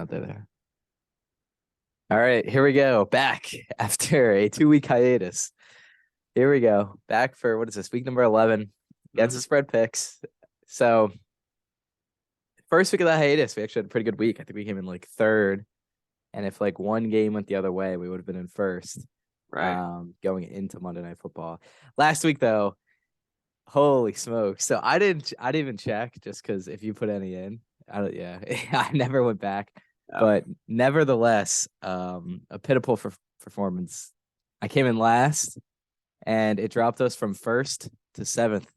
Not there. All right, here we go. Back after a 2-week hiatus. Here we go. Back for what is this? Week number 11 against the spread picks. So first week of the hiatus, we actually had a pretty good week. I think we came in like third. And if like one game went the other way, we would have been in first. Right. Going into Monday Night Football. Last week though, holy smokes. So I didn't even check just because if you put any in, I never went back. Yeah. But nevertheless, a pitiful performance. I came in last, and it dropped us from first to seventh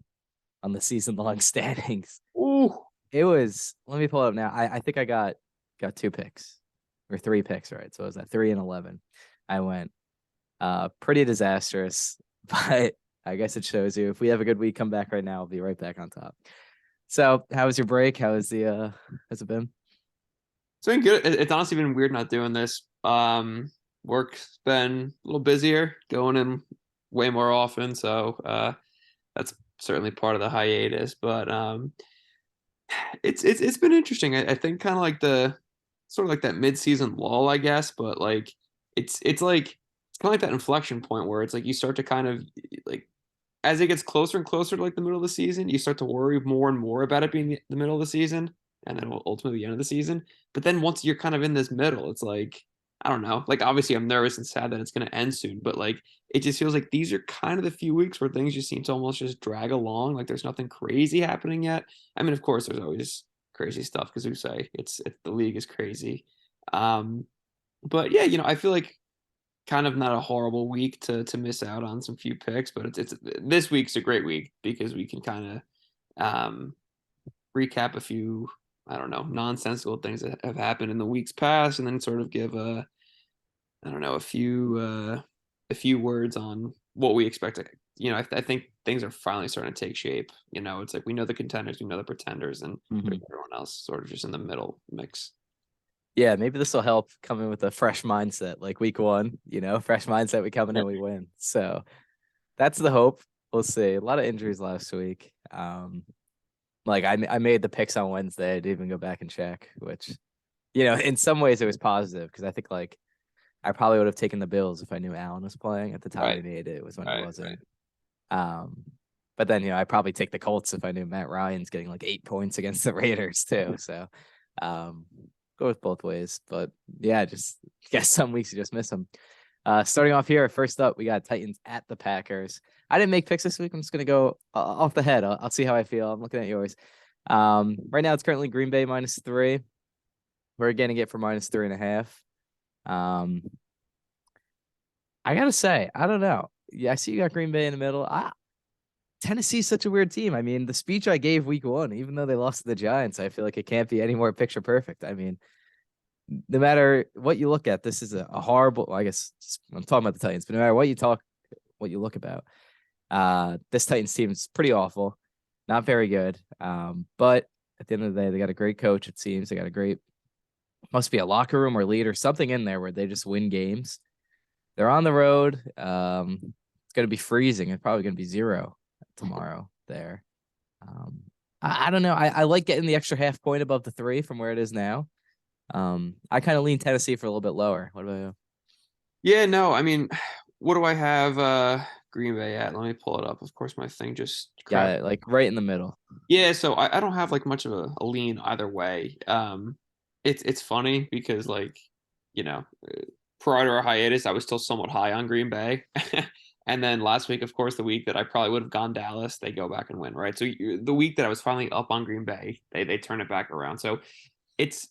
on the season-long standings. Ooh. It was. Let me pull it up now. I think I got 2 picks or 3 picks, right? So it was at 3 and 11. I went pretty disastrous, but I guess it shows you if we have a good week, come back right now. I'll be right back on top. So, how was your break? How was the has it been? It's been good. It's honestly been weird not doing this. Work's been a little busier, going in way more often, so that's certainly part of the hiatus. But it's been interesting. I think kind of like the sort of like that mid-season lull, I guess, but like it's kind of like that inflection point where it's like you start to kind of like as it gets closer and closer to like the middle of the season, you start to worry more and more about it being the middle of the season and then ultimately the end of the season. But then once you're kind of in this middle, it's like, I don't know. Like, obviously, I'm nervous and sad that it's going to end soon, but like, it just feels like these are kind of the few weeks where things just seem to almost just drag along. Like, there's nothing crazy happening yet. I mean, of course, there's always crazy stuff because we say it's the league is crazy. Um, but yeah, I feel like kind of not a horrible week to miss out on some few picks, but it's this week's a great week because we can kind of recap a few, I don't know, nonsensical things that have happened in the weeks past, and then sort of give I don't know, a few words on what we expect. I think things are finally starting to take shape. It's like we know the contenders, we know the pretenders, and Mm-hmm. everyone else sort of just in the middle mix. Yeah, maybe this will help come in with a fresh mindset, like week one, fresh mindset. We come in Yeah. and we win. So that's the hope. We'll see. A lot of injuries last week. Like I made the picks on Wednesday. I didn't even go back and check, which, in some ways it was positive because I think like I probably would have taken the Bills if I knew Allen was playing at the time Right, we made it. It was when he right, right. wasn't. Um, but then I probably take the Colts if I knew Matt Ryan's getting like 8 points against the Raiders too. So um, go with both ways. But yeah, just guess some weeks you just miss them. Starting off here, first up, we got Titans at the Packers. I didn't make picks this week. I'm just gonna go off the head. I'll see how I feel. I'm looking at yours. Right now it's currently Green Bay -3. We're getting it for -3.5. Um, I gotta say, I don't know. Yeah, I see you got Green Bay in the middle. Tennessee's such a weird team. I mean, the speech I gave week one, even though they lost to the Giants, I feel like it can't be any more picture perfect. I mean, no matter what you look at, this is a horrible. I guess I'm talking about the Titans, but no matter what you look about, this Titans team is pretty awful, not very good. But at the end of the day, they got a great coach. It seems they got a great, must be a locker room or lead or something in there where they just win games. They're on the road. It's gonna be freezing. It's probably gonna be 0 tomorrow there. Um, I don't know. I like getting the extra half point above the 3 from where it is now. I kind of lean Tennessee for a little bit lower. What about you? Yeah, no, I mean, what do I have Green Bay at? Let me pull it up. Of course, my thing just crashed. Yeah, like right in the middle. Yeah, so I don't have like much of a lean either way. It's funny because like, you know, prior to our hiatus, I was still somewhat high on Green Bay. And then last week, of course, the week that I probably would have gone Dallas, they go back and win, right? So the week that I was finally up on Green Bay, they turn it back around. So it's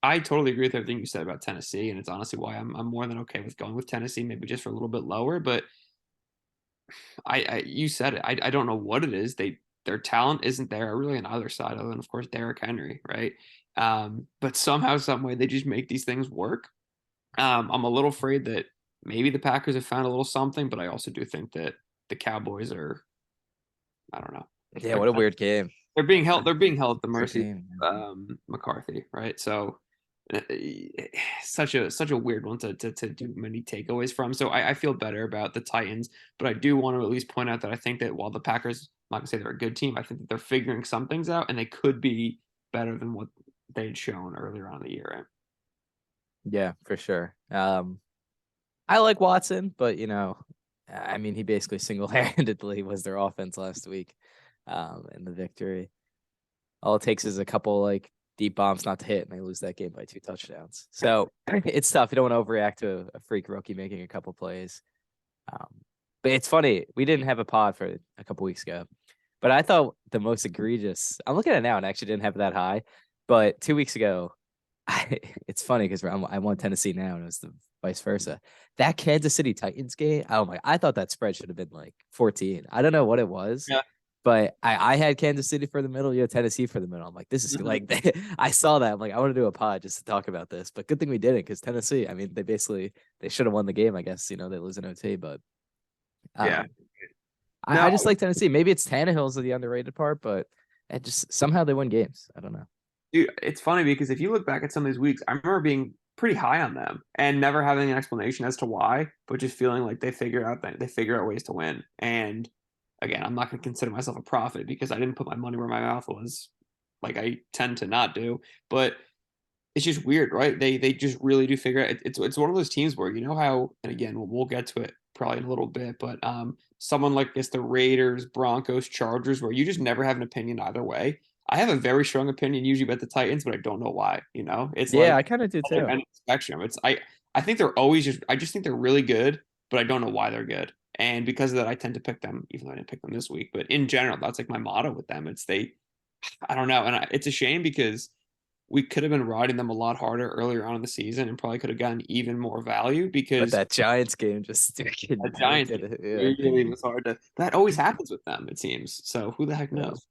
I totally agree with everything you said about Tennessee, and it's honestly why I'm more than okay with going with Tennessee, maybe just for a little bit lower. But I you said it. I don't know what it is. Their talent isn't there really on either side, other than of course Derrick Henry, right? But somehow, some way, they just make these things work. I'm a little afraid that maybe the Packers have found a little something, but I also do think that the Cowboys are, I don't know, Yeah, they're what a weird game. they're being held at the Weird mercy game. of McCarthy, right? So uh, such a weird one to do many takeaways from. So I feel better about the Titans, but I do want to at least point out that I think that while the Packers, I'm not gonna say they're a good team, I think that they're figuring some things out and they could be better than what they had shown earlier on in the year, right? Yeah, for sure. I like Watson, but I mean, he basically single-handedly was their offense last week, in the victory. All it takes is a couple like deep bombs not to hit, and they lose that game by 2 touchdowns. So it's tough. You don't want to overreact to a freak rookie making a couple plays. Um, but it's funny. We didn't have a pod for a couple weeks ago, but I thought the most egregious. I'm looking at it now and actually didn't have it that high, but 2 weeks ago, it's funny because I want Tennessee now, and it was the vice versa. That Kansas City Titans game, oh my! I thought that spread should have been like 14. I don't know what it was, Yeah. but I had Kansas City for the middle, you had Tennessee for the middle. I'm like, this is Mhm. like I saw that. I'm like, I want to do a pod just to talk about this, but good thing we didn't because Tennessee. I mean, they should have won the game. I guess they lose in OT, but Yeah. um, I No, just like Tennessee. Maybe it's Tannehill's the underrated part, but it just somehow they win games. I don't know. dude, it's funny because if you look back at some of these weeks, I remember being pretty high on them and never having an explanation as to why, but just feeling like they figure out ways to win. And again, I'm not going to consider myself a prophet because I didn't put my money where my mouth was, like I tend to not do. But it's just weird, right? They just really do figure out. It's one of those teams where you know how, and again, we'll get to it probably in a little bit, but someone like this, the Raiders, Broncos, Chargers, where you just never have an opinion either way. I have a very strong opinion usually about the Titans, but I don't know why. It's Yeah, like I kind of do such an too. end of the spectrum. I think they're always just I just think they're really good, but I don't know why they're good. And because of that, I tend to pick them, even though I didn't pick them this week. But in general, that's like my motto with them. I don't know, and it's a shame because we could have been riding them a lot harder earlier on in the season and probably could have gotten even more value But because that Giants game just a freaking Giants did game it. Yeah. really was hard to. That always happens with them, it seems. So who the heck It does. knows?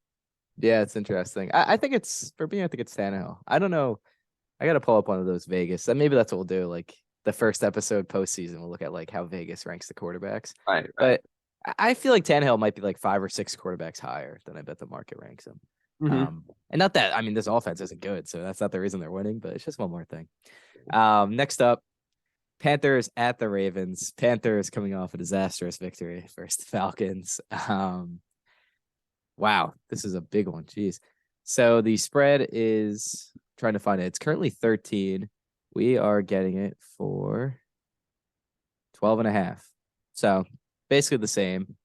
Yeah, it's interesting. I think it's for me. I think it's Tannehill. I don't know. I got to pull up one of those Vegas. And maybe that's what we'll do. Like the first episode postseason, we'll look at like how Vegas ranks the quarterbacks. Right, right. But I feel like Tannehill might be like 5 or 6 quarterbacks higher than I bet the market ranks him. Hmm. And not that I mean this offense isn't good, so that's not the reason they're winning. But it's just one more thing. Next up, Panthers at the Ravens. Panthers coming off a disastrous victory versus the Falcons. Wow, this is a big one. Jeez. So the spread is trying to find it. It's currently 13. We are getting it for 12 and a half. So basically the same.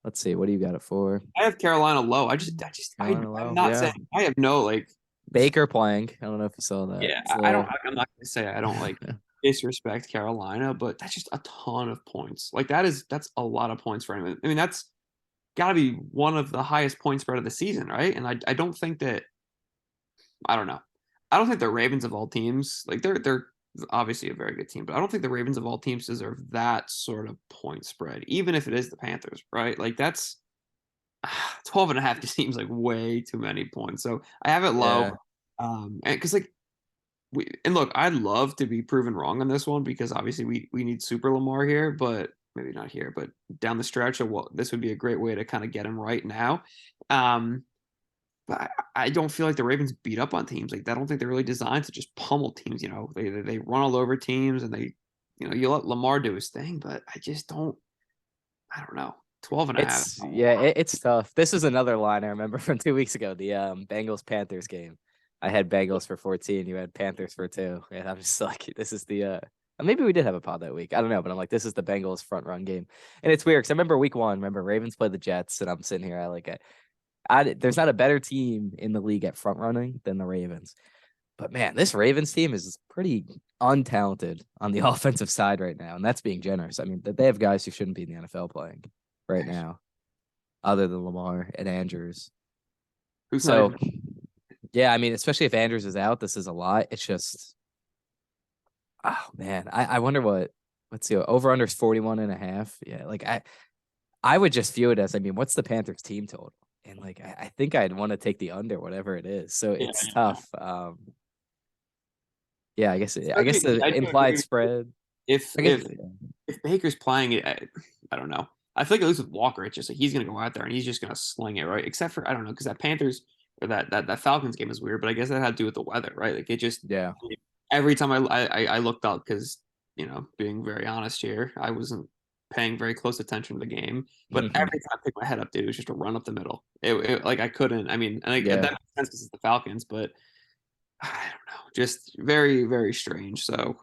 Let's see. What do you got it for? I have Carolina low. Carolina I'm low. not Yeah. saying I have no like. Baker playing. I don't know if you saw that. Yeah, It's a I don't. little. I'm not gonna say I don't like disrespect Carolina, but that's just a ton of points. Like that's a lot of points for anyone. I mean, that's got to be one of the highest point spread of the season, right? And I don't think that I don't know. I don't think the Ravens of all teams, like they're obviously a very good team, but I don't think the Ravens of all teams deserve that sort of point spread, even if it is the Panthers, right? Like that's 12 and a half just seems like way too many points. So I have it low. Yeah. And because like and look, I'd love to be proven wrong on this one because obviously we need Super Lamar here, but maybe not here, but down the stretch, well, this would be a great way to kind of get him right now. Um, but I don't feel like the Ravens beat up on teams like that. I don't think they're really designed to just pummel teams. They run all over teams and you let Lamar do his thing, but I just don't. I don't know. 12 and a half. It's tough. This is another line I remember from 2 weeks ago, the Bengals Panthers game. I had Bengals for 14, you had Panthers for 2. And I'm just like, this is the maybe we did have a pod that week. I don't know, but I'm like, this is the Bengals front run game. And it's weird because I remember week 1, remember Ravens played the Jets, and I'm sitting here, there's not a better team in the league at front running than the Ravens. But man, this Ravens team is pretty untalented on the offensive side right now, and that's being generous. I mean, they have guys who shouldn't be in the NFL playing right now, other than Lamar and Andrews. Who's not So even yeah, I mean, especially if Andrews is out, this is a lot. It's just, oh man, I wonder what. Let's see, over under is 41 and a half. Yeah, like I would just view it as, I mean, what's the Panthers team total? And like I think I'd want to take the under, whatever it is. So yeah, it's yeah. tough. Yeah, I guess the I do implied agree. spread. If I guess if if Baker's playing it, I don't know. I feel like at least with Walker, it's just like he's gonna go out there and he's just gonna sling it, right? Except for I don't know, because that Panthers or that Falcons game is weird, but I guess that had to do with the weather, right? Like it just yeah. every time I looked up because being very honest here, I wasn't paying very close attention to the game, but every time I picked my head up, dude, it was just a run up the middle. Like I couldn't. I mean, and like, that Yeah. makes sense because it's the Falcons, but I don't know, just very, very strange. So,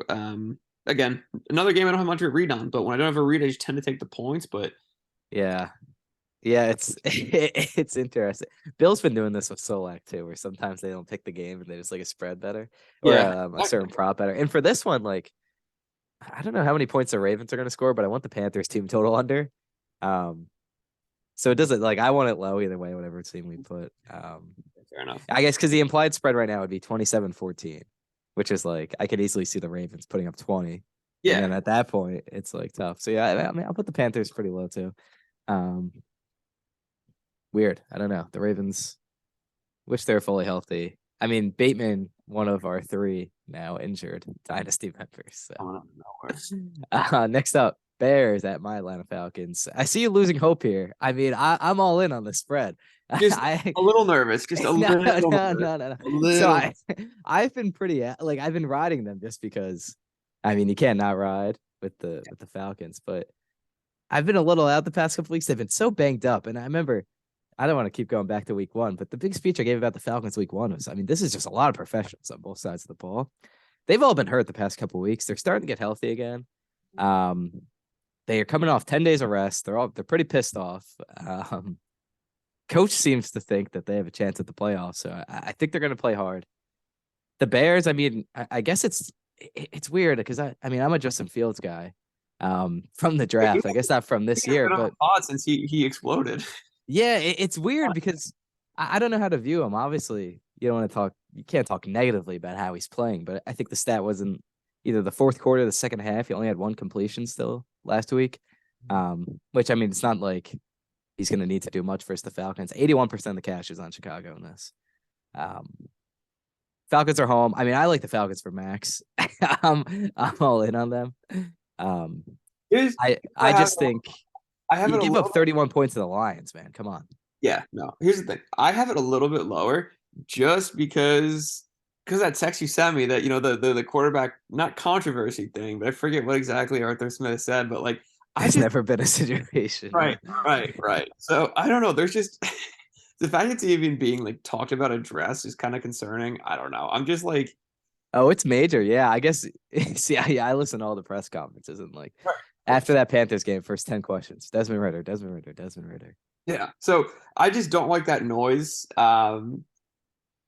again, another game I don't have much of a read on, but when I don't have a read, I just tend to take the points. But Yeah. Yeah, it's it's interesting. Bill's been doing this with Solak too, where sometimes they don't pick the game and they just like a spread better or yeah, a certain prop better. And for this one, like I don't know how many points the Ravens are going to score, but I want the Panthers team total under. Um, so it doesn't like I want it low either way, whatever team we put. fair enough. I guess because the implied spread right now would be 27-14, which is like I could easily see the Ravens putting up 20. And Yeah, then at that point, it's like tough. So yeah, I mean, I'll put the Panthers pretty low too. Um, weird. I don't know. The Ravens wish they were fully healthy. I mean, Bateman, one of our three now injured dynasty members. coming out of nowhere. So next up, Bears at my Atlanta Falcons. I see you losing hope here. I mean, I'm all in on the spread. Just I a little nervous, just a no, no, little no, nervous, no, no. a So little. I've been pretty like I've been riding them just because I mean you can't not ride with the Falcons, but I've been a little out the past couple weeks. They've been so banged up. And I remember I don't want to keep going back to week one, but the big speech I gave about the Falcons week one was I mean, this is just a lot of professionals on both sides of the ball. They've all been hurt the past couple weeks. They're starting to get healthy again. Um, they are coming off 10 days of rest. They're pretty pissed off. Coach seems to think that they have a chance at the playoffs, so I think they're going to play hard. The Bears, I mean, I guess it's weird because I mean I'm a Justin Fields guy, from the Wait, draft. I guess not from this he's year, been on the but pod since he exploded. yeah, it's weird because I don't know how to view him. Obviously, you can't talk negatively about how he's playing, but I think the stat wasn't either the fourth quarter or the second half. He only had one completion still last week, which I mean, it's not like he's going to need to do much versus the Falcons. 81% of the cash is on Chicago in this. Um, Falcons are home. I mean, I like the Falcons for Max. I'm all in on them. Um, Here's, I just think I have you it a give up little. 31 points to the Lions, man. Come on. Yeah, no. Here's the thing. I have it a little bit lower just because that text you sent me that the quarterback not controversy thing, but I forget what exactly Arthur Smith said, but like I There's just never been a situation. right, Yeah. right. So I don't know. There's just the fact it's even being like talked about addressed is kind of concerning. I don't know. I'm just like Oh, it's major. Yeah, I guess. See, I listen to all the press conferences and like right, of after course. that Panthers game, first 10 questions. Desmond Ritter, Desmond Ritter, Desmond Ritter. Yeah. So I just don't like that noise.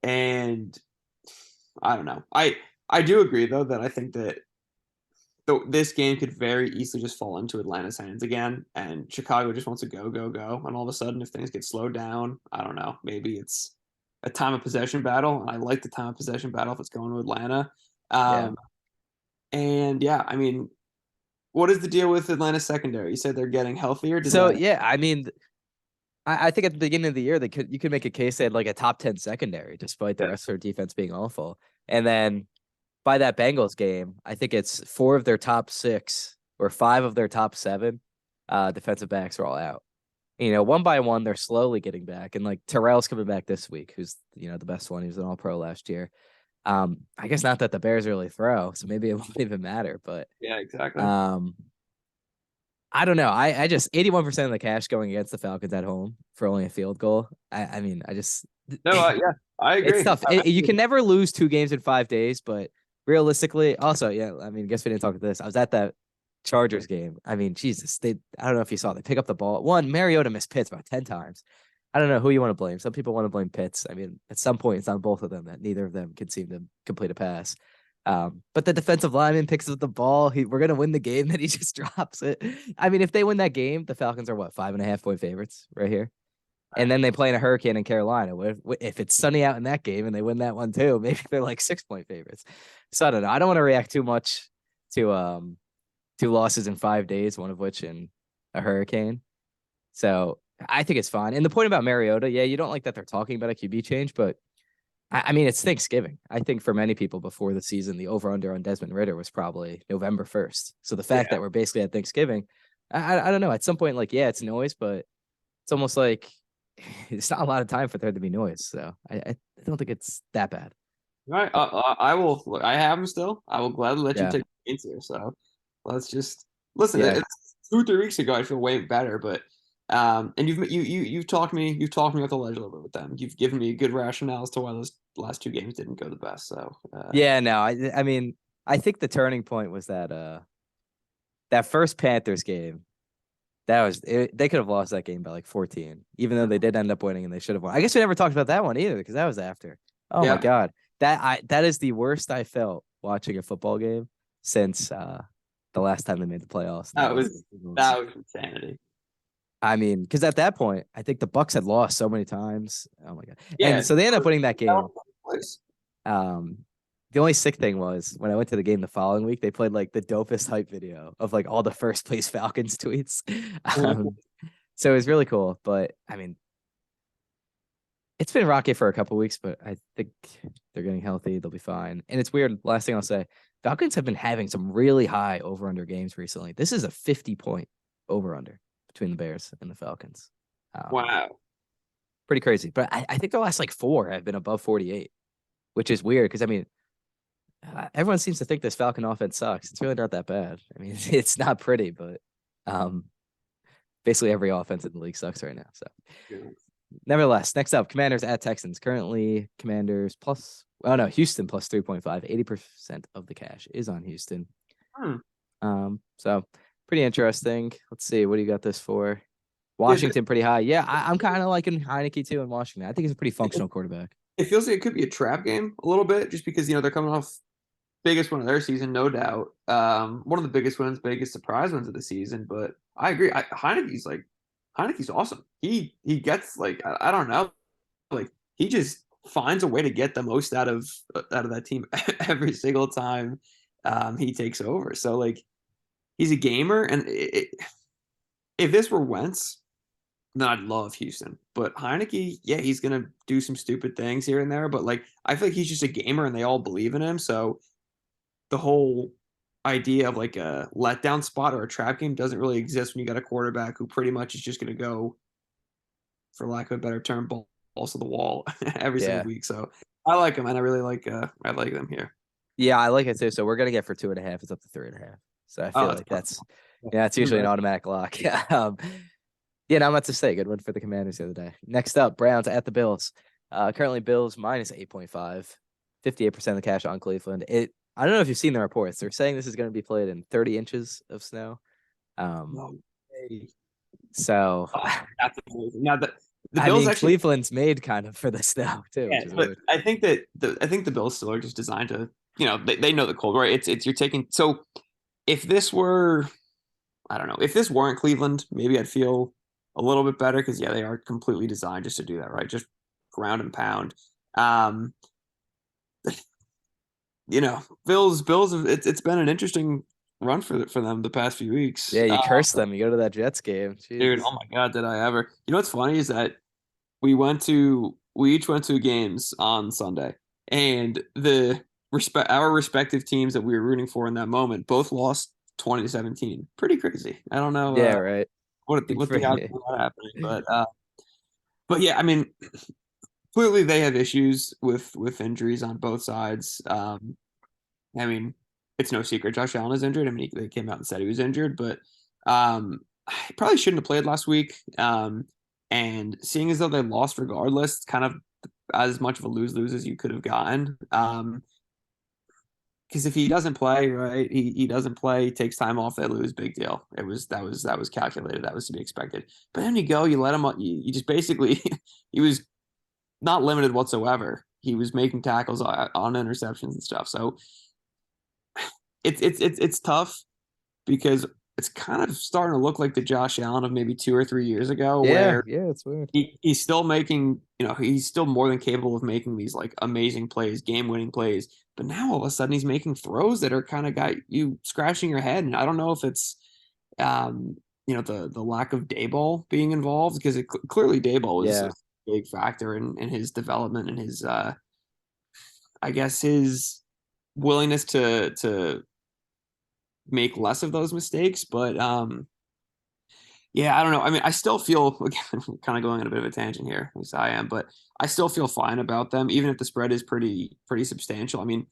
And I don't know. I do agree though that I think that this game could very easily just fall into Atlanta's hands again, and Chicago just wants to go, go, go, and all of a sudden, if things get slowed down, I don't know, maybe it's a time of possession battle, and I like the time of possession battle if it's going to Atlanta. Yeah. Um, and yeah, I mean, what is the deal with Atlanta's secondary? You said they're getting healthier. Does So that? yeah, I mean, I think at the beginning of the year you could make a case they had like a top 10 secondary despite the Yeah, rest of their defense being awful. And then by that Bengals game, I think it's four of their top six or five of their top seven defensive backs are all out. One by one, they're slowly getting back. And like Terrell's coming back this week, who's the best one. He was an all pro last year. I guess not that the Bears really throw, so maybe it won't even matter. But yeah, exactly. um, I don't know. I just 81% of the cash going against the Falcons at home for only a field goal. I mean, I just No, yeah, I it's agree. tough. You can never lose 2 games in 5 days, but realistically, also, yeah. I mean, I guess we didn't talk about this. I was at that Chargers game. I mean, Jesus, I don't know if you saw they pick up the ball. One, Mariota missed Pitts about 10 times. I don't know who you want to blame. Some people want to blame Pitts. I mean, at some point, it's on both of them that neither of them can seem to complete a pass. But the defensive lineman picks up the ball. We're gonna win the game, then he just drops it. I mean, if they win that game, the Falcons are what 5.5 point favorites right here. And then they play in a hurricane in Carolina. If it's sunny out in that game and they win that one too, maybe they're like 6 point favorites. So I don't know. I don't want to react too much to 2 losses in 5 days, one of which in a hurricane. So I think it's fine. And the point about Mariota, yeah, you don't like that they're talking about a QB change, but I mean, it's Thanksgiving. I think for many people before the season, the over-under on Desmond Ritter was probably November 1st. So the fact Yeah, that we're basically at Thanksgiving, I don't know. At some point, like, yeah, it's noise, but it's almost like it's not a lot of time for there to be noise. So I don't think it's that bad. right. I will. Look, I have them still. I will gladly let you Yeah. take the answer. So let's just listen. Yeah. It's 2 or 3 weeks ago. I feel way better, but and you've talked me off the ledge a little bit with them. You've given me a good rationale as to why those last two games didn't go the best. So Yeah, no, I mean, I think the turning point was that first Panthers game. That was it, they could have lost that game by like 14, even though they did end up winning and they should have won. I guess we never talked about that one either because that was after. Oh my yeah, God. That is the worst I felt watching a football game since the last time they made the playoffs. And that that was was the Eagles. that was insanity. I mean, because at that point, I think the Bucks had lost so many times. Oh my God. Yeah, And so they ended up winning that game. place. Um, the only sick thing was when I went to the game the following week, they played like the dopest hype video of like all the first place Falcons tweets. Um, so it was really cool. But I mean, it's been rocky for a couple weeks, but I think they're getting healthy. They'll be fine. And it's weird. Last thing I'll say, Falcons have been having some really high over under games recently. This is a 50-point over under between the Bears and the Falcons. Wow. Pretty crazy. But I think the last like four have been above 48, which is weird because I mean, everyone seems to think this Falcon offense sucks. It's really not that bad. I mean, it's not pretty, but um, basically every offense in the league sucks right now. So, nevertheless, next up, Commanders at Texans. Currently, Commanders plus. Oh no, Houston plus 3.5. 80% of the cash is on Houston. So pretty interesting. Let's see. What do you got this for? Washington pretty high. Yeah, I'm kind of liking Heineke too in Washington. I think he's a pretty functional quarterback. It feels like it could be a trap game a little bit, just because they're coming off biggest win of their season, no doubt. One of the biggest wins, biggest surprise wins of the season. But I agree. Heineke's awesome. He gets like I don't know, like he just finds a way to get the most out of that team every single time he takes over. So like he's a gamer, and if this were Wentz, then I'd love Houston. But Heineke, yeah, he's gonna do some stupid things here and there. But like I feel like he's just a gamer, and they all believe in him. So the whole idea of like a letdown spot or a trap game doesn't really exist when you got a quarterback who pretty much is just going to go, for lack of a better term, balls to the wall every single Yeah. week. So I like him, and I like them here. Yeah, I like it too. So we're gonna get for 2.5. It's up to 3.5. So I feel Oh, like that's usually an automatic lock. Yeah, not much to say. Good one for the Commanders the other day. Next up, Browns at the Bills. Currently Bills minus 8.5. 58% of the cash on Cleveland. I don't know if you've seen the reports. They're saying this is going to be played in 30 inches of snow. no way. So That's amazing. Now the I Bills mean, actually, Cleveland's made kind of for the snow too, yeah, which is but weird. I think the Bills still are just designed to, they know the cold, right? It's you're taking. So if this were, I don't know, if this weren't Cleveland, maybe I'd feel a little bit better because yeah, they are completely designed just to do that, right? Just ground and pound. Um, Bills. It's been an interesting run for them the past few weeks. Yeah, you curse them. You go to that Jets game. Dude, Jesus. oh my God, did I ever? You know what's funny is that we each went to games on Sunday, and our respective teams that we were rooting for in that moment both lost 20-17. Pretty crazy. I don't know Yeah, right. what the odds of that happening, but yeah, I mean, clearly they have issues with injuries on both sides. I mean, it's no secret Josh Allen is injured. I mean, they came out and said he was injured, but he probably shouldn't have played last week. And seeing as though they lost regardless, it's kind of as much of a lose-lose as you could have gotten. Because if he doesn't play, right, he doesn't play, he takes time off, they lose, big deal. That was calculated, that was to be expected. But then you go, you let him, you just basically, he was not limited whatsoever. He was making tackles on interceptions and stuff. So it's tough because it's kind of starting to look like the Josh Allen of maybe 2 or 3 years ago, Yeah, where yeah, it's weird. he's still making, he's still more than capable of making these like amazing plays, game-winning plays. But now all of a sudden he's making throws that are kind of got you scratching your head. And I don't know if it's the lack of Dayball being involved, because clearly Dayball was a Yeah. big factor in his development and his I guess his willingness to make less of those mistakes. But yeah, I don't know. I mean, I still feel, again, kind of going on a bit of a tangent here, at least I am, but I still feel fine about them, even if the spread is pretty substantial. I mean,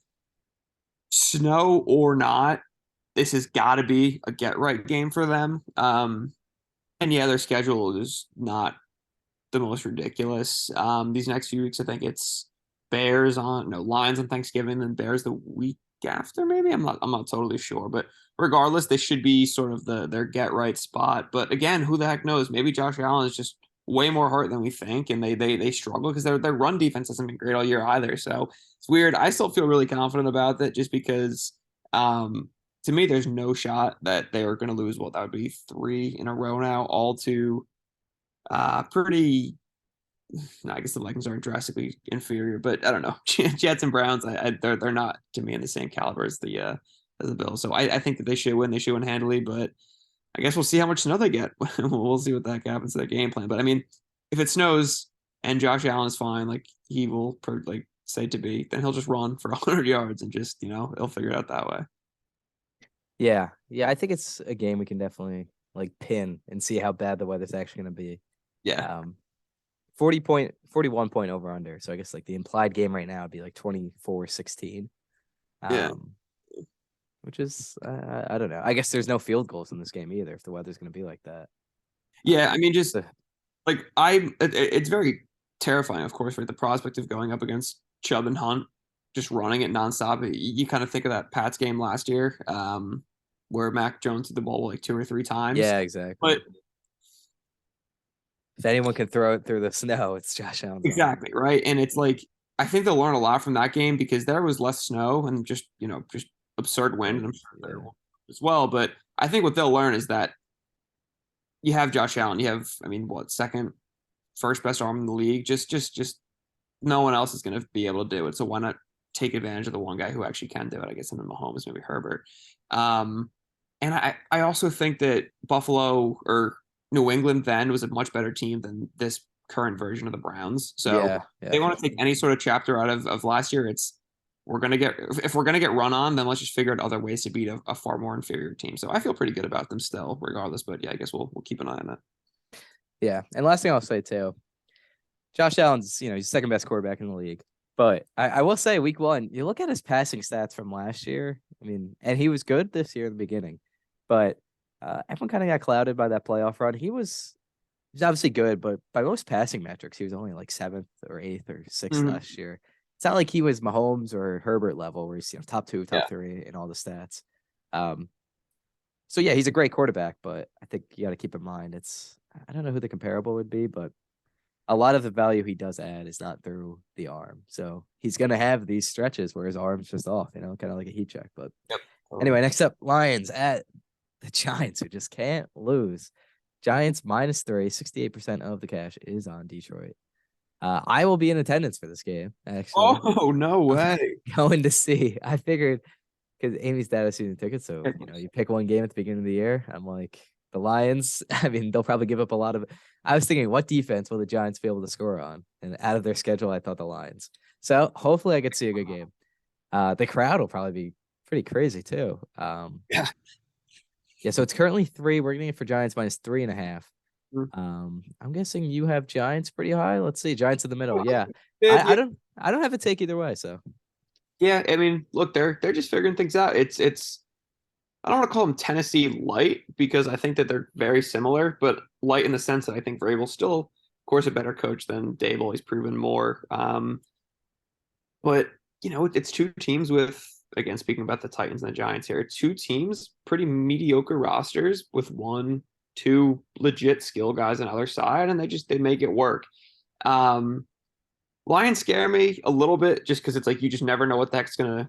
snow or not, this has got to be a get right game for them. And yeah, their schedule is not the most ridiculous. These next few weeks, I think it's Bears on no Lions on Thanksgiving, and Bears the week after. Maybe I'm not totally sure, but regardless, they should be sort of their get right spot. But again, who the heck knows? Maybe Josh Allen is just way more hurt than we think, and they struggle because their run defense hasn't been great all year either. So it's weird. I still feel really confident about that, just because to me, there's no shot that they are going to lose. Well, that would be three in a row now, all to pretty. No, I guess the Vikings aren't drastically inferior, but I don't know. Jets and Browns, they're not to me in the same caliber as the Bills. So I think that they should win. They should win handily, but I guess we'll see how much snow they get. We'll see what that happens to their game plan. But I mean, if it snows and Josh Allen is fine, like he will like say to be, then he'll just run for 100 yards and just he'll figure it out that way. Yeah, yeah, I think it's a game we can definitely like pin and see how bad the weather's actually going to be. Yeah, 41 point over under. So I guess like the implied game right now would be like 24-16. yeah, Which is I don't know. I guess there's no field goals in this game either if the weather's going to be like that. yeah. I mean, just So, like it's very terrifying, of course, right? The prospect of going up against Chubb and Hunt, just running it nonstop. You kind of think of that Pats game last year, where Mac Jones threw the ball like 2 or 3 times. yeah, exactly. But If anyone can throw it through the snow, it's Josh Allen's arm. exactly, right? And it's like I think they'll learn a lot from that game because there was less snow and just absurd wind. And I'm sure there will as well. But I think what they'll learn is that you have Josh Allen. You have, I mean, what, second, first best arm in the league. Just no one else is going to be able to do it. So why not take advantage of the one guy who actually can do it? I guess in the Mahomes, maybe Herbert. And I also think that Buffalo or New England then was a much better team than this current version of the Browns. So Yeah, if they want to take any sort of chapter out of last year, it's we're gonna get if we're gonna get run on, then let's just figure out other ways to beat a far more inferior team. So I feel pretty good about them still, regardless. But yeah, I guess we'll keep an eye on that. yeah. And last thing I'll say too, Josh Allen's he's the second best quarterback in the league. But I will say week one, you look at his passing stats from last year. I mean, and he was good this year in the beginning, but everyone kind of got clouded by that playoff run. He's obviously good, but by most passing metrics, he was only like 7th or 8th or 6th Mhm. last year. It's not like he was Mahomes or Herbert level where he's top 2, Yeah. top 3 in all the stats. So yeah, he's a great quarterback, but I think you got to keep in mind I don't know who the comparable would be, but a lot of the value he does add is not through the arm. So he's gonna have these stretches where his arm's just off, kind of like a heat check. But Yep. anyway, next up, Lions at the Giants, who just can't lose. Giants -3, 68% of the cash is on Detroit. I will be in attendance for this game, actually. Oh no I'm way! going to see. I figured because Amy's dad has season tickets, so you pick one game at the beginning of the year. I'm like the Lions. I mean, they'll probably give up a lot of. I was thinking, what defense will the Giants be able to score on? And out of their schedule, I thought the Lions. So hopefully, I get to see a good game. The crowd will probably be pretty crazy too. Yeah. Yeah. So it's currently 3. We're getting it for Giants -3.5. Mhm. I'm guessing you have Giants pretty high. Let's see, Giants in the middle. Yeah, Yeah, I don't have a take either way. So yeah. I mean, look, they're just figuring things out. It's I don't want to call them Tennessee light because I think that they're very similar, but light in the sense that I think Vrabel's still, of course, a better coach than Dable. He's proven more. But it's two teams with, again, speaking about the Titans and the Giants here, two teams, pretty mediocre rosters with one, two legit skill guys on either side, and they make it work. Um, Lions scare me a little bit just because it's like you just never know what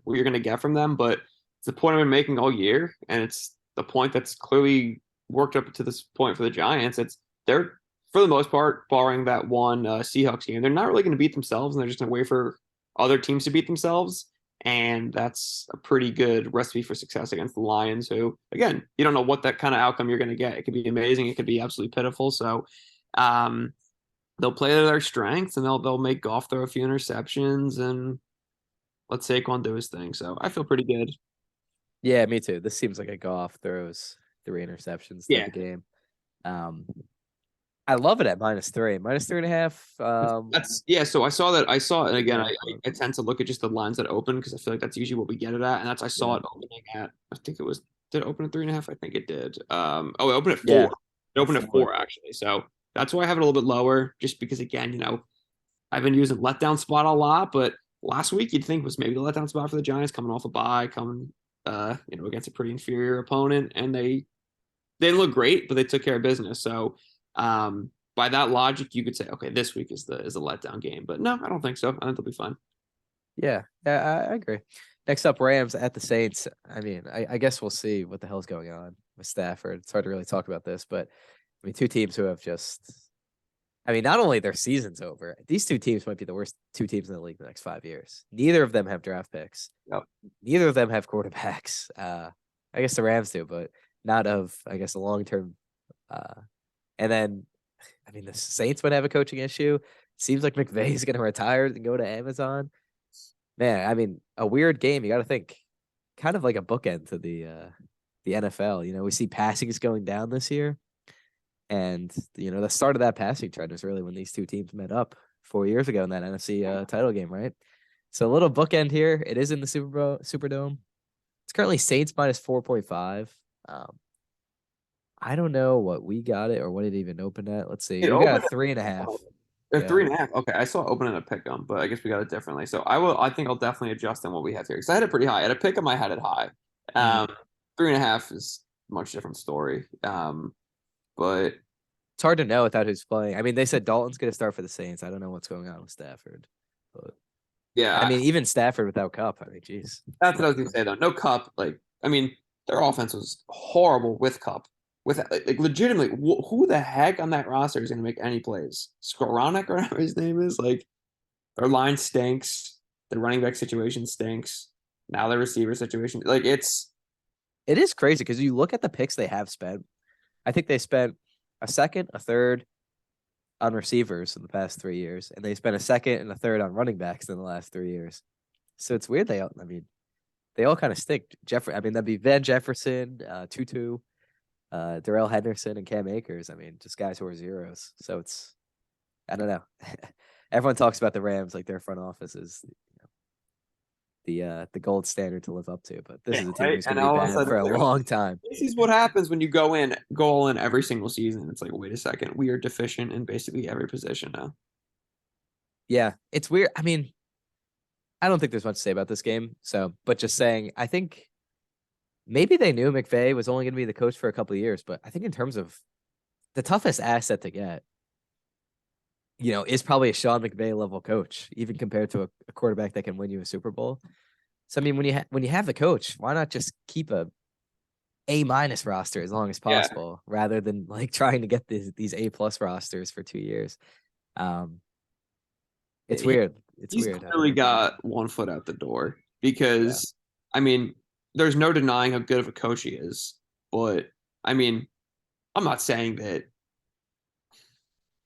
you're gonna get from them. But it's the point I've been making all year, and it's the point that's clearly worked up to this point for the Giants. They're for the most part, barring that one Seahawks game, they're not really going to beat themselves, and they're just going to wait for other teams to beat themselves. And that's a pretty good recipe for success against the Lions, who, again, you don't know what that kind of outcome you're going to get. It could be amazing, it could be absolutely pitiful. So, um, they'll play to their strengths, and they'll make Goff throw a few interceptions and let Saquon do his thing. So I feel pretty good. yeah, me too. This seems like a Goff throws 3 interceptions type Yeah, of game. I love it at -3, -3.5. that's yeah. So I saw that. I saw it, and again, Yeah, I tend to look at just the lines that open because I feel like that's usually what we get it at, and that's I saw yeah, it opening at. I think it was. Did it open at 3.5? I think it did. Oh, it opened at yeah, 4. It opened at 4. 4 actually. So that's why I have it a little bit lower, just because again, I've been using letdown spot a lot, but last week you'd think was maybe the letdown spot for the Giants coming off a bye, coming against a pretty inferior opponent, and they didn't look great, but they took care of business. So by that logic, you could say, okay, this week is the letdown game. But no, I don't think so. I think they'll be fine. Yeah, I agree. Next up, Rams at the Saints. I mean, I guess we'll see what the hell's going on with Stafford. It's hard to really talk about this, but I mean, two teams who have just, I mean, not only their season's over, these two teams might be the worst two teams in the league the next 5 years. Neither of them have draft picks. Yep. Neither of them have quarterbacks. I guess the Rams do, but not of, I guess, a long term. And then, I mean, the Saints would have a coaching issue. Seems like McVay is going to retire and go to Amazon. Man, I mean, a weird game. You got to think, kind of like a bookend to the NFL. You know, we see passing is going down this year, and the start of that passing trend was really when these two teams met up 4 years ago in that NFC title game, right? So a little bookend here. It is in the Superdome. It's currently Saints minus 4.5. I don't know what we got it or what it even opened at. Let's see. It We got opened a 3.5. at Yeah. 3.5. Okay, I saw it open in a pick 'em, but I guess we got it differently. So I think I'll definitely adjust on what we have here because I had it pretty high. At a pick 'em, I had it high. Mm. 3.5 is a much different story. But It's hard to know without who's playing. I mean, they said Dalton's going to start for the Saints. I don't know what's going on with Stafford, but I yeah, mean, even Stafford without Cup. I mean, geez. that's what I was gonna say though. No Cup. Like, I mean, their offense was horrible with Cup. With like legitimately, who the heck on that roster is gonna make any plays? Skoronek or whatever his name is. Like, their line stinks. Their running back situation stinks. Now their receiver situation, like It is crazy because you look at the picks they have spent. I think they spent a second, a third on receivers in the past 3 years, and they spent a second and a third on running backs in the last 3 years. So it's weird. I mean, they all kind of stick. I mean, that'd be Van Jefferson, Tutu, Darrell Henderson, and Cam Akers. I mean, just guys who are zeros. So I don't know. Everyone talks about the Rams like their front office is the gold standard to live up to, but this yeah, is a team right. who's going And to be all of a bad sudden, for a like, long time. this is what happens when you go all in every single season. It's like, wait a second, we are deficient in basically every position now. Yeah, it's weird. I mean, I don't think there's much to say about this game. So, but just saying, I think maybe they knew McVay was only going to be the coach for a couple of years, but I think in terms of the toughest asset to get, is probably a Sean McVay level coach, even compared to a quarterback that can win you a Super Bowl. So I mean, when you have the coach, why not just keep A minus roster as long as Yeah, possible, rather than like trying to get these A+ rosters for 2 years? Um, it's he, weird. It's he's weird. I don't clearly know. got one foot out the door Yeah. because, I mean, there's no denying how good of a coach he is. But I mean, I'm not saying that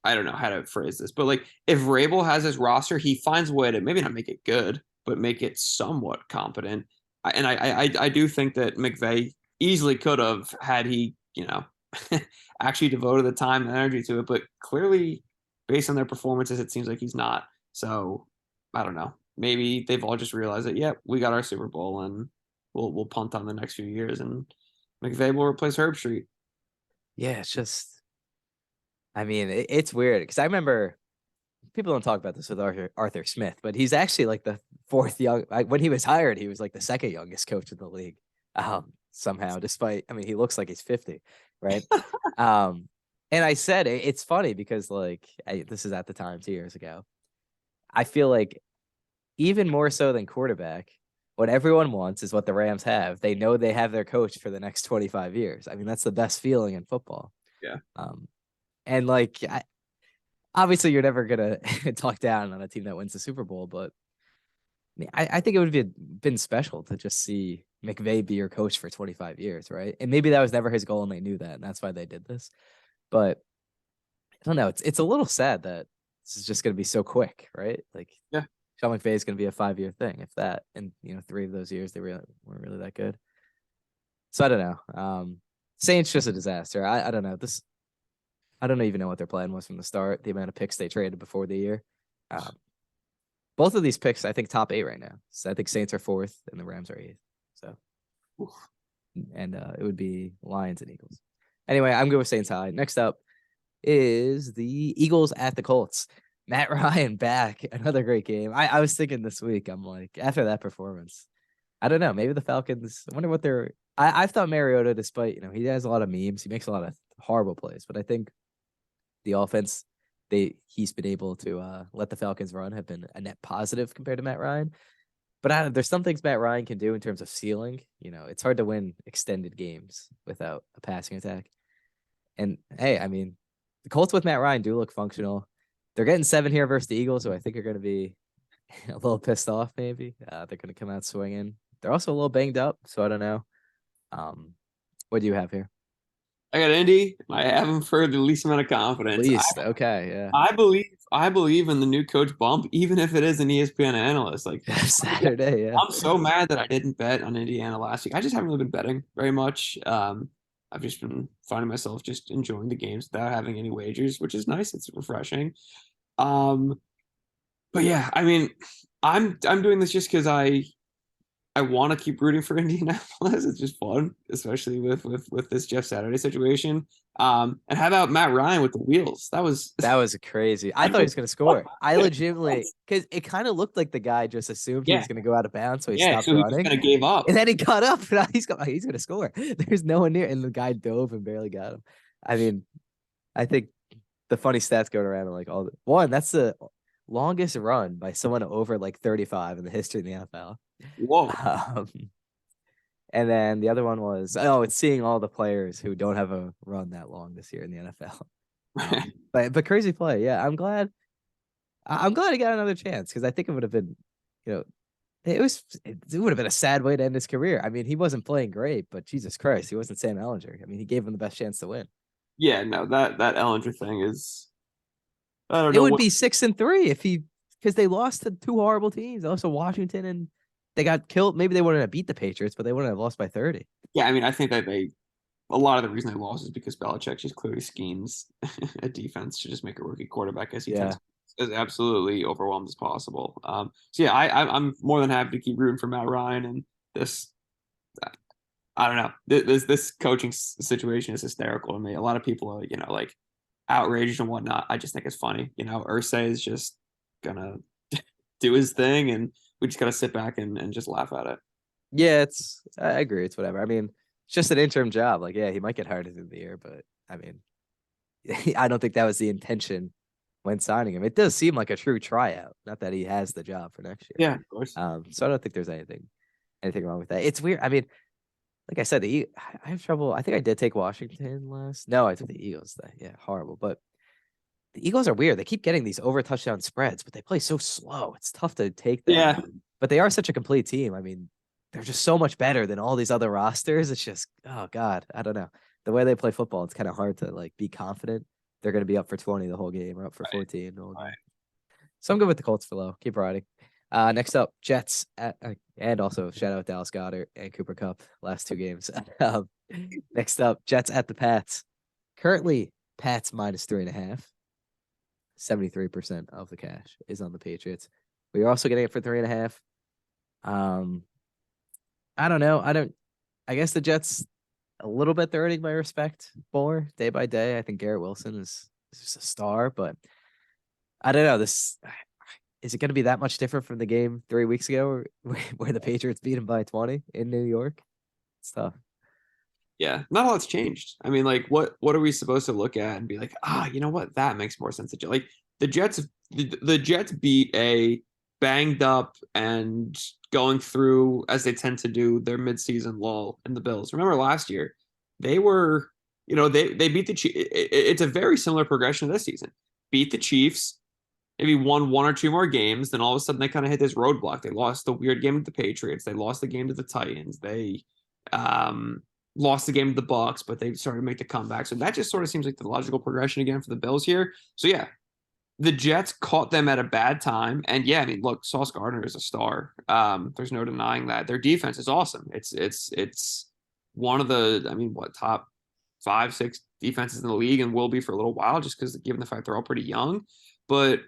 I don't know how to phrase this, but like if Rabel has his roster, he finds a way to maybe not make it good, but make it somewhat competent. I do think that McVay easily could have had he actually devoted the time and energy to it, but clearly based on their performances, it seems like he's not. So I don't know. Maybe they've all just realized that we got our Super Bowl and we'll punt on the next few years and McVay will replace Herb Street. Yeah, it's just, I mean, it's weird because I remember people don't talk about this with Arthur Smith, but he's actually like the fourth when he was hired, he was like the second youngest coach in the league. Somehow, despite, I mean, he looks like he's 50, right? And I said it's funny because like this is at the time 2 years ago. I feel like even more so than quarterback, what everyone wants is what the Rams have. They know they have their coach for the next 25 years. I mean, that's the best feeling in football. Yeah. And like, obviously, you're never gonna talk down on a team that wins the Super Bowl, but I think it would have been special to just see McVay be your coach for 25 years, right? And maybe that was never his goal, and they knew that, and that's why they did this. But I don't know. It's a little sad that this is just gonna be so quick, right? Like, Yeah. Sean McVay is gonna be a 5-year thing, if that. And 3 of those years they weren't really that good. So I don't know. Saints just a disaster. I don't know. I don't even know what their plan was from the start. The amount of picks they traded before the year. Both of these picks, I think, top 8 right now. So I think Saints are 4th and the Rams are 8th. So, and it would be Lions and Eagles. Anyway, I'm good with Saints high. Next up is the Eagles at the Colts. Matt Ryan back, another great game. I was thinking this week, I'm like, after that performance, I don't know, maybe the Falcons. I wonder what they're. I thought Mariota, despite he has a lot of memes, he makes a lot of horrible plays, but I think the offense he's been able to let the Falcons run have been a net positive compared to Matt Ryan. But there's some things Matt Ryan can do in terms of ceiling. It's hard to win extended games without a passing attack. And hey, I mean, the Colts with Matt Ryan do look functional. They're getting 7 here versus the Eagles, who I think are going to be a little pissed off. Maybe they're going to come out swinging. They're also a little banged up, so I don't know. What do you have here? I got Indy. I have them for the least amount of confidence. Least, okay, yeah. I believe in the new coach bump, even if it is an ESPN analyst. Like Saturday, yeah. I'm so mad that I didn't bet on Indiana last week. I just haven't really been betting very much. I've just been finding myself just enjoying the games without having any wagers, which is nice. It's refreshing. Um, but yeah, I mean, I'm doing this just because I want to keep rooting for Indianapolis. It's just fun, especially with this Jeff Saturday situation. And how about Matt Ryan with the wheels? That was crazy. I thought he was going to score. I legitimately, because it kind of looked like the guy just assumed he Yeah, was going to go out of bounds, so he yeah. stopped So he just running. kind of gave up. And then he got up, and he's going to score. There's no one near, and the guy dove and barely got him. I mean, I think the funny stats going around are like that's the longest run by someone over like 35 in the history of the NFL. Whoa. Um, and then the other one was it's seeing all the players who don't have a run that long this year in the NFL. But crazy play, yeah. I'm glad he got another chance because I think it would have been, you know, it would have been a sad way to end his career. I mean, he wasn't playing great, but Jesus Christ, he wasn't Sam Ellinger. I mean, he gave him the best chance to win. Yeah, no, that Ellinger thing is I don't It know would what. be 6-3 if he because they lost to 2 horrible teams, also Washington, and they got killed. Maybe they wouldn't have beat the Patriots, but they wouldn't have lost by 30. Yeah, I mean, I think that a lot of the reason they lost is because Belichick just clearly schemes a defense to just make a rookie quarterback as he tends Yeah. as absolutely overwhelmed as possible. So yeah, I'm more than happy to keep rooting for Matt Ryan and this. I don't know. This coaching situation is hysterical to me. A lot of people are like outraged and whatnot. I just think it's funny. Ursay is just gonna do his thing, and we just gotta sit back and just laugh at it. Yeah, I agree. It's whatever. I mean, it's just an interim job. Like, yeah, he might get hired in the year, but I mean, I don't think that was the intention when signing him. It does seem like a true tryout, not that he has the job for next year. Yeah, of course. So I don't think there's anything wrong with that. It's weird. I mean, like I said, I have trouble. I think I did take Washington last. No, I took the Eagles. Yeah, horrible. But the Eagles are weird. They keep getting these over touchdown spreads, but they play so slow. It's tough to take them. Yeah, But they are such a complete team. I mean, they're just so much better than all these other rosters. It's just, oh God, I don't know. The way they play football, it's kind of hard to like be confident they're going to be up for 20 the whole game or up for 14 the whole game. right. So I'm good with the Colts for low. Keep riding. Next up, Jets and also shout out Dallas Goedert and Cooper Cup last 2 games. Next up, Jets at the Pats. Currently, Pats -3.5. 73% of the cash is on the Patriots. We are also getting it for 3.5. I don't know. I guess the Jets a little bit they're earning my respect more day by day. I think Garrett Wilson is just a star, but I don't know. This is it going to be that much different from the game 3 weeks ago where the Patriots beat him by 20 in New York? It's tough. Yeah, not a lot's changed. I mean, like, what are we supposed to look at and be like, you know what, that makes more sense. Like the Jets, the Jets beat a banged up and going through as they tend to do their midseason lull in the Bills. Remember last year, they were, they beat the Chiefs. It's a very similar progression this season. Beat the Chiefs, maybe won 1 or 2 more games. Then all of a sudden they kind of hit this roadblock. They lost the weird game to the Patriots. They lost the game to the Titans. They lost the game to the Bucks, but they started to make the comeback. So that just sort of seems like the logical progression again for the Bills here. So yeah, the Jets caught them at a bad time. And yeah, I mean, look, Sauce Gardner is a star. There's no denying that. Their defense is awesome. It's one of the, I mean, top 5, 6 defenses in the league and will be for a little while just because given the fact they're all pretty young. But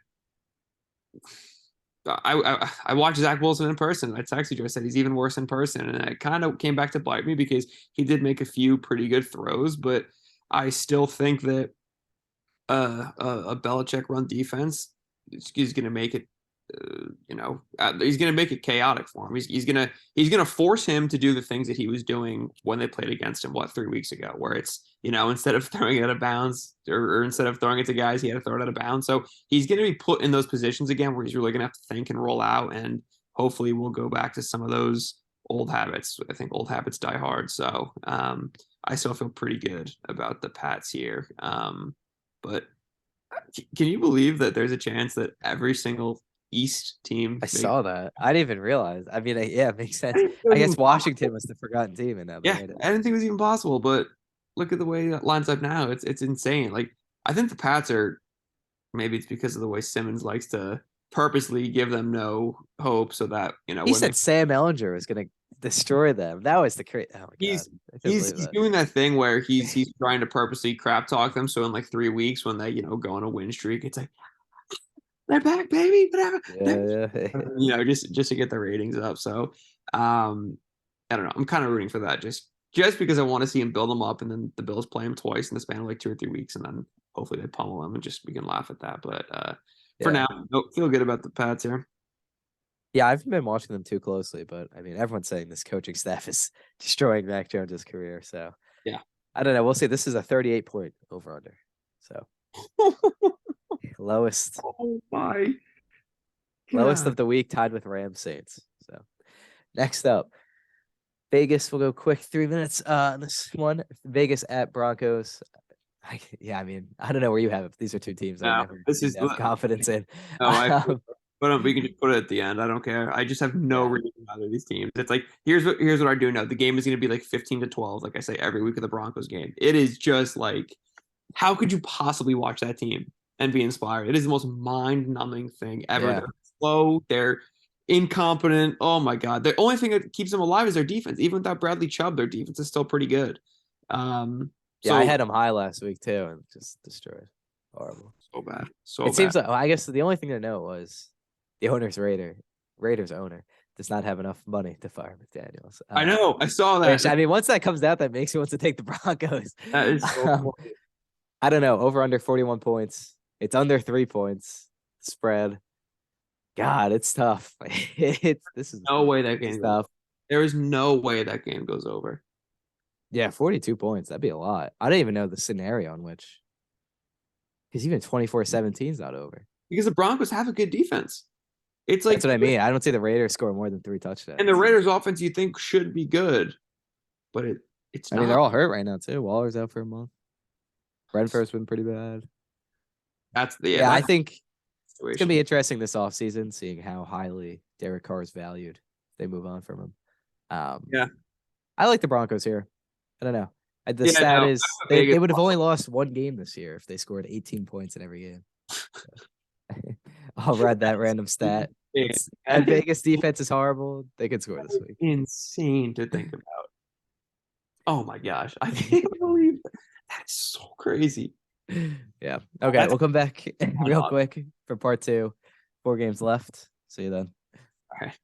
I watched Zach Wilson in person. I texted you. I said he's even worse in person, and it kind of came back to bite me because he did make a few pretty good throws, but I still think that a Belichick run defense he's going to make it. He's going to make it chaotic for him. He's gonna force him to do the things that he was doing when they played against him 3 weeks ago, where it's instead of throwing it out of bounds or instead of throwing it to guys, he had to throw it out of bounds. So he's going to be put in those positions again where he's really going to have to think and roll out, and hopefully we'll go back to some of those old habits. I think old habits die hard. So I still feel pretty good about the Pats here. But can you believe that there's a chance that every single East team I saw that. I didn't even realize. I mean, yeah, it makes sense. it I was guess even Washington was the forgotten team, and now they Yeah, made it. I didn't think it was even possible, but look at the way it lines up now. It's insane. Like I think the Pats are maybe it's because of the way Simmons likes to purposely give them no hope so that, He when they said Sam Ellinger was going to destroy them. That was the crazy. Oh my god, he's I couldn't he's believe he's that. doing that thing where he's trying to purposely crap talk them so in like 3 weeks when they, go on a win streak, it's like they're back, baby, whatever. Yeah, yeah. Just to get the ratings up. So I don't know. I'm kind of rooting for that just because I want to see him build them up, and then the Bills play him twice in the span of like 2 or 3 weeks, and then hopefully they pummel him and just we can laugh at that. But for Yeah. now, feel good about the Pats here. Yeah, I haven't been watching them too closely, but I mean, everyone's saying this coaching staff is destroying Mac Jones's career. So Yeah. I don't know. We'll see. This is a 38-point over under. So lowest Oh my lowest god. of the week, tied with Rams Saints. So next up, Vegas. We'll go quick 3 minutes. This one, Vegas at Broncos. I mean, I don't know where you have it. These are two teams I No, never this seem is to have confidence in. no, I Um, but we can just put it at the end. I don't care. I just have no yeah, reason for either of these teams. It's like here's what I do know. The game is going to be like 15-12, like I say every week of the Broncos game. It is just like, how could you possibly watch that team and be inspired? It is the most mind-numbing thing ever. yeah, They're slow. They're incompetent. Oh my god. The only thing that keeps them alive is their defense. Even without Bradley Chubb, their defense is still pretty good. Um, yeah. I so had them high last week too, and just destroyed. Horrible. so bad, so It bad. seems like I guess the only thing to know was the Raiders owner does not have enough money to fire McDaniels. I know. I saw Which that. I mean, once that comes out, that makes me want to take the Broncos. That is so Um, funny. I don't know. Over under 41 points. It's under 3 points spread. God, it's tough. This No way that is game goes. tough. There is no way that game goes over. Yeah, 42 points. That'd be a lot. I don't even know the scenario in which, because even 24-17 is not over. Because the Broncos have a good defense. It's like, That's what I mean. I don't see the Raiders score more than 3 and the touchdowns. Raiders offense you think should be good, but it's I mean, they're not. all hurt right now too. Waller's out for a month. Renfro's been pretty bad. Yeah, I That's think it's gonna the situation. be interesting this offseason, seeing how highly Derek Carr is valued. If they move on from him. Yeah. I like the Broncos here. I don't know. The Yeah, stat no, is Vegas. they would have only lost one game this year if they scored 18 points in every game. I'll read that random stat. It's and Vegas defense is horrible. They could score this week. Insane to think about. Oh my gosh. I can't believe that. That's so crazy. Yeah. Okay, That's we'll come back real all quick for part 2. 4 games left. See you then. right.